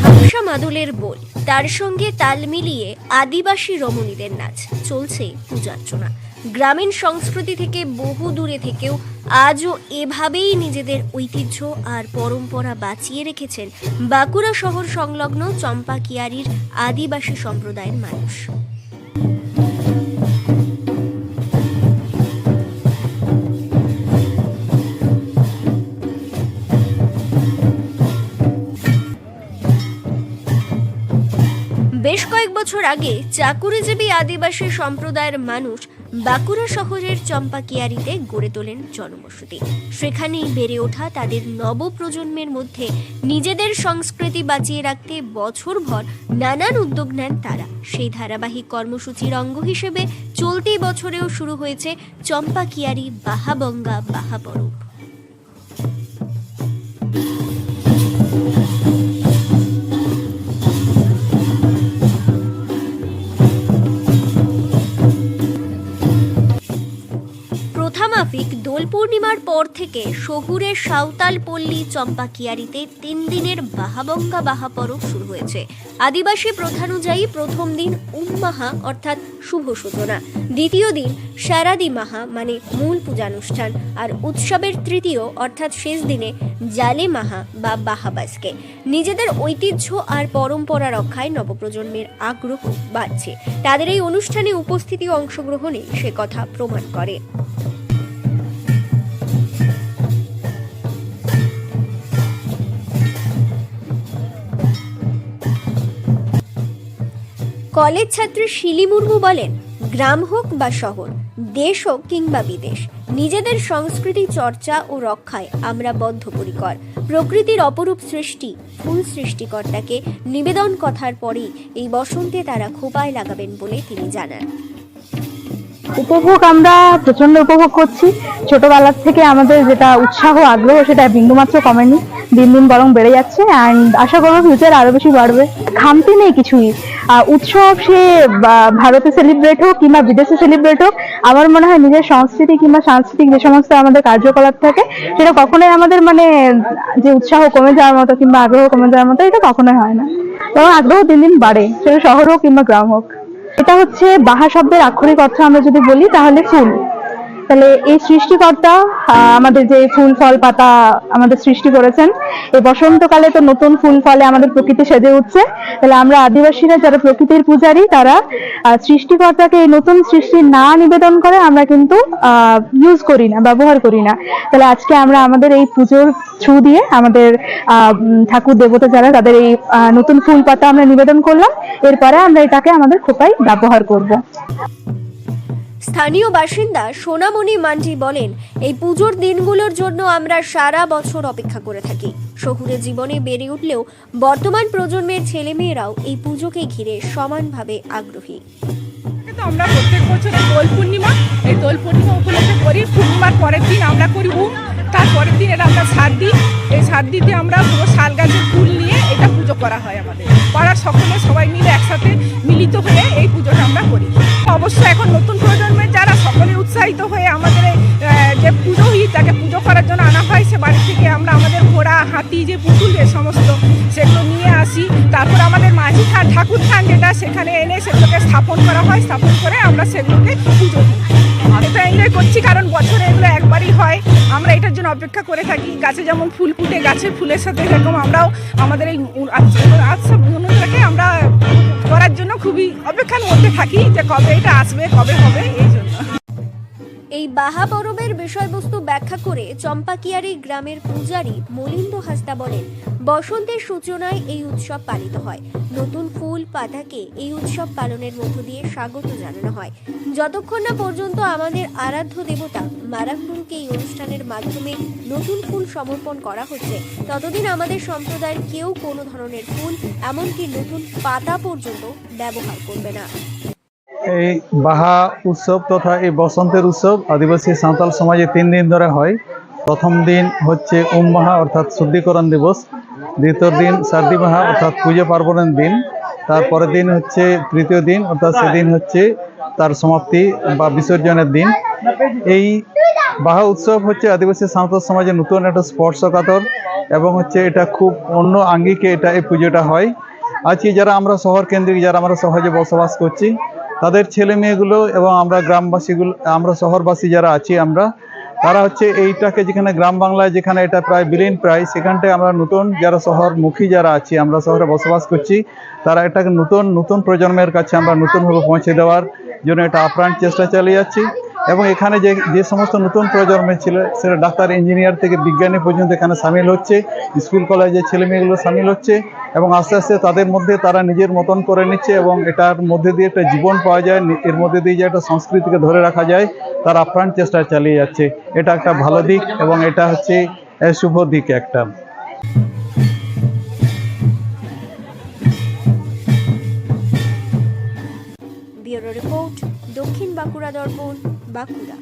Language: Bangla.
ধামসা মাদলের বোল, তার সঙ্গে তাল মিলিয়ে আদিবাসী রমণীদের নাচ, চলছে পূজার্চনা। গ্রামীণ সংস্কৃতি থেকে বহু দূরে থেকেও আজও এভাবেই নিজেদের ঐতিহ্য আর পরম্পরা বাঁচিয়ে রেখেছেন বাঁকুড়া শহর সংলগ্ন চম্পাকিয়ারির আদিবাসী সম্প্রদায়ের মানুষ। বেশ কয়েক বছর আগে চাকুরিজীবী আদিবাসী সম্প্রদায়ের মানুষ বাঁকুড়া শহরের চম্পাকিয়ারিতে গড়ে তোলেন জনবসতি। সেখানেই বেড়ে ওঠা তাদের নবপ্রজন্মের মধ্যে নিজেদের সংস্কৃতি বাঁচিয়ে রাখতে বছরভর নানান উদ্যোগ নেন তারা। সেই ধারাবাহিক কর্মসূচির অঙ্গ হিসেবে চলতি বছরেও শুরু হয়েছে চম্পাকিয়ারি বাহাবঙ্গা বাহা পরব। প্রথামাফিক দোল পূর্ণিমার পর থেকে শহুরের সাঁওতাল পল্লী চম্পাকিয়ারিতে 3 দিনের বাহাবঙ্গা বাহা পরব শুরু হয়েছে। আদিবাসী প্রথানুযায়ী প্রথম দিন উম্মাহা অর্থাৎ শুভ সূচনা, দ্বিতীয় দিন শারাদি মাহা মানে মূল পূজানুষ্ঠান, আর উৎসবের তৃতীয় অর্থাৎ শেষ দিনে জালে মাহা বা বাহাবাসকে। নিজেদের ঐতিহ্য আর পরম্পরা রক্ষায় নবপ্রজন্মের আগ্রহ বাড়ছে। তাদের এই অনুষ্ঠানে উপস্থিতি ও অংশগ্রহণে সে কথা প্রমাণ করে। কলেজ ছাত্রী শিলি মুর্মু বলেন, গ্রাম হোক বা শহর, দেশ হোক কিংবা বিদেশ, নিজেদের সংস্কৃতি চর্চা ও রক্ষায় আমরা বদ্ধপরিকর। প্রকৃতির অপরূপ সৃষ্টি ফুল সৃষ্টিকর্তাকে নিবেদন কথার পরেই এই বসন্তে তারা খোপায় লাগাবেন বলে তিনি জানান। উপভোগ আমরা প্রচন্ড উপভোগ করছি। ছোটবেলার থেকে আমাদের যেটা উৎসাহ আগ্রহ সেটা বিন্দুমাত্র কমেনি, দিন দিন বরং বেড়ে যাচ্ছে। অ্যান্ড আশা করবো ফিউচার আরো বেশি বাড়বে। খামতি নেই কিছুই। উৎসব সে ভারতে সেলিব্রেট হোক কিংবা বিদেশে সেলিব্রেট হোক, আমার মনে হয় নিজের সংস্কৃতি কিংবা সাংস্কৃতিক যে সমস্ত আমাদের কার্যকলাপ থাকে সেটা কখনোই আমাদের যে উৎসাহ কমে যাওয়ার মতো কিংবা আগ্রহ কমে যাওয়ার মতো এটা কখনোই হয় না, বরং আগ্রহ দিন দিন বাড়ে, সেটা শহর হোক কিংবা গ্রাম হোক। এটা হচ্ছে বাহা শব্দের আক্ষরিক অর্থ আমরা যদি বলি তাহলে ফুল। তাহলে এই সৃষ্টিকর্তা আমাদের যে ফুল ফল পাতা আমাদের সৃষ্টি করেছেন, এই বসন্তকালে তো নতুন ফুল ফলে আমাদের প্রকৃতি সেজে উঠছে। তাহলে আমরা আদিবাসীরা যারা প্রকৃতির পূজারী, তারা সৃষ্টিকর্তাকে এই নতুন সৃষ্টি না নিবেদন করে আমরা কিন্তু ইউজ করি না, ব্যবহার করি না। তাহলে আজকে আমরা আমাদের এই পুজোর থ্রু দিয়ে আমাদের ঠাকুর দেবতা যারা, তাদের এই নতুন ফুল পাতা আমরা নিবেদন করলাম। এরপরে আমরা এটাকে আমাদের খোপায় ব্যবহার করব। স্থানীয় বাসিন্দা সোনামণি মান্ডি বলেন, এই পুজোর দিনগুলোর জন্য আমরা সারা বছর অপেক্ষা করে থাকি। শহুরে জীবনে বেড়ে উঠলেও বর্তমান প্রজন্মের ছেলেমেয়েরাও এই পুজোকে ঘিরে সমানভাবে আগ্রহী। আমরা প্রত্যেক বছর দোল পূর্ণিমা, এই দোল পূর্ণিমা উপলক্ষে করি। পূর্ণিমার পরের দিন আমরা করি তারপরের দিন এটা আমরা ছাদ দিই। এই ছাদ দিতে আমরা পুরো শাল গাছের ফুল নিয়ে এটা পুজো করা হয়। আমাদের পাড়ার সকলে সবাই মিলে একসাথে মিলিত হয়ে এই পুজোটা আমরা করি। অবশ্যই এখন নতুন প্রজন্মের যারা সকলে উৎসাহিত হয়ে আমাদের যে পুজোহিত তাকে পুজো করার জন্য আনা হয়, সে বাড়ি থেকে আমরা আমাদের ঘোড়া হাতি যে পুতুল যে সমস্ত সেগুলো নিয়ে আসি। তারপর আমাদের মাঝি খান ঠাকুর খান যেটা, সেখানে এনে সেগুলোকে স্থাপন করা হয়। স্থাপন করে আমরা সেগুলোকে পুজো দিই। এটা এনজয় করছি কারণ বছরে এগুলো একবারই হয়। আমরা এটার জন্য অপেক্ষা করে থাকি। গাছে যেমন ফুল ফুটে, গাছের ফুলের সাথে সেরকম আমরাও আমাদের এই অনুষ্ঠানটাকে আমরা করার জন্য খুবই অপেক্ষার মধ্যে থাকি যে কবে এটা আসবে, কবে হবে। এই জন্য এই বাহা পরবের বিষয়বস্তু ব্যাখ্যা করে চম্পাকিয়ারি গ্রামের পূজারী মলিন্দ হাসদা বলেন, বসন্তের সূচনায় এই উৎসব পালিত হয়। নতুন ফুল পাতাকে এই উৎসব পালনের মধ্য দিয়ে স্বাগত জানানো হয়। যতক্ষণ না পর্যন্ত আমাদের আরাধ্য দেবতা মারাঙ্গুরুকে এই অনুষ্ঠানের মাধ্যমে নতুন ফুল সমর্পণ করা হচ্ছে, ততদিন আমাদের সম্প্রদায়ের কেউ কোনো ধরনের ফুল, এমনকি নতুন পাতা পর্যন্ত ব্যবহার করবে না। এই বাহা উৎসব তথা এই বসন্তের উৎসব আদিবাসী সাঁওতাল সমাজে 3 দিন ধরে হয়। প্রথম দিন হচ্ছে উম্মাহা অর্থাৎ শুদ্ধিকরণ দিবস, দ্বিতীয় দিন শারদী মাহা অর্থাৎ পুজো পার্বণের দিন, তারপরের দিন হচ্ছে তৃতীয় দিন অর্থাৎ সেদিন হচ্ছে তার সমাপ্তি বা বিসর্জনের দিন। এই বাহা উৎসব হচ্ছে আদিবাসী সাঁওতাল সমাজের নতুন একটা স্পর্শকাতর এবং হচ্ছে এটা খুব অন্য আঙ্গিকে এই পুজোটা হয়। আজকে যারা আমরা শহর কেন্দ্রিক, যারা আমরা সহজে বসবাস করছি, তাদের ছেলে মেয়েগুলো এবং আমরা গ্রামবাসীগুলো, আমরা শহরবাসী যারা আছি আমরা, তারা হচ্ছে এইটাকে যেখানে গ্রাম বাংলায় যেখানে এটা প্রায় বিলীন প্রায়, সেখানটায় আমরা নতুন যারা শহরমুখী যারা আছি, আমরা শহরে বসবাস করছি, তারা এটাকে নতুন প্রজন্মের কাছে আমরা নতুনভাবে পৌঁছে দেওয়ার জন্য এটা আপ্রাণ চেষ্টা চালিয়ে যাচ্ছি। এবং এখানে যে সমস্ত নতুন প্রজন্মের ছিল, সেটা ডাক্তার, ইঞ্জিনিয়ার থেকে বিজ্ঞানী পর্যন্ত এখানে সামিল হচ্ছে, স্কুল কলেজের ছেলে মেয়েগুলো সামিল হচ্ছে এবং আস্তে আস্তে তাদের মধ্যে তারা নিজের মতন করে নিচ্ছে এবং এটার মধ্যে দিয়ে একটা জীবন পাওয়া যায়, এর মধ্যে দিয়ে যে একটা সংস্কৃতিকে ধরে রাখা যায়, তার আপ্রাণ চেষ্টা চালিয়ে যাচ্ছে। এটা একটা ভালো দিক এবং এটা হচ্ছে শুভ দিক একটা। ব্যুরো রিপোর্ট, দক্ষিণ বাঁকুড়া দর্পণ, বাঁকুড়া।